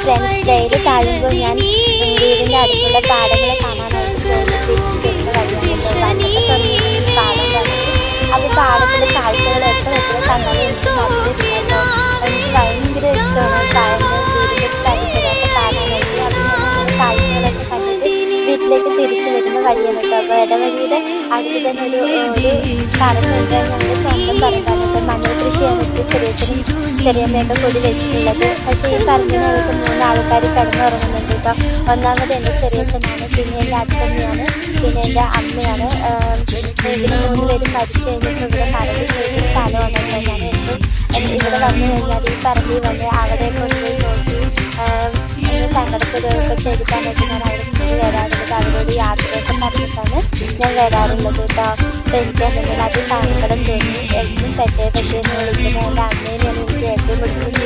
Friends ഡേയിൽ താഴുമ്പോൾ ഞാൻ വീടിൻ്റെ അടുത്തുള്ള പാടങ്ങൾ കാണാനായിട്ട് തിരിച്ചു വരുന്ന വഴിയാണ് ഈ പാടം കാണുന്നത്. അപ്പോൾ പാടത്തിലെ കാഴ്ചകൾ എത്ര കണ്ടാലും എനിക്ക് ഭയങ്കര ഇഷ്ടമാണ്. പാടങ്ങൾ വീടിൻ്റെ പരിസരമൊക്കെ കാണാനായിട്ട് അതിന് കാഴ്ചകളൊക്കെ കണ്ടിട്ട് വീട്ടിലേക്ക് തിരിച്ചു വരുന്ന വഴിയാണ് കേട്ടോ. അപ്പോൾ ഇടവഴിയുടെ അടുത്ത് തന്നെ ഒരു പറഞ്ഞു കഴിഞ്ഞാൽ ഞങ്ങളുടെ സ്വന്തം പറമ്പാണ്. മഞ്ഞൾ കൃഷിയാണ് ചെറിയമ്മയൊക്കെ കൂടി വെച്ചിട്ടുള്ളത്. പക്ഷേ ഈ പറമ്പിനകത്ത് 3 ആൾക്കാർ കിടന്നുറങ്ങുന്നുണ്ട് കേട്ടോ. ഒന്നാമത് എൻ്റെ ചെറിയച്ഛനാണ്, പിന്നെ എൻ്റെ അച്ഛനെയാണ്, പിന്നെ എൻ്റെ അമ്മയാണ്. ഇതിന് 3 പേര് മരിച്ചു കഴിഞ്ഞപ്പോൾ ഇവിടെ മറന്നു ചെയ്ത സ്ഥലമാണ്. ഞാൻ ഇവിടെ വന്നു കഴിഞ്ഞാൽ ഈ പറമ്പിൽ വന്ന് അവിടെ കൊണ്ടുപോയി നോക്കി സങ്കടപ്പെടുകയൊക്കെ ചെയ്തിട്ടാണ് ഞാൻ അവിടെ നിന്ന് വരാറുള്ളത്. അവരോട് യാത്രയൊക്കെ പറഞ്ഞിട്ടാണ് ഞാൻ വരാറുള്ളത് കേട്ടോ. അപ്പോൾ എനിക്ക് എന്തെങ്കിലും അത് സങ്കടം തോന്നി. എന്നും പറ്റേ എന്ന് വിളിക്കുന്ന എൻ്റെ അമ്മേനെയാണ് എനിക്ക് ഏറ്റവും കൂടുതൽ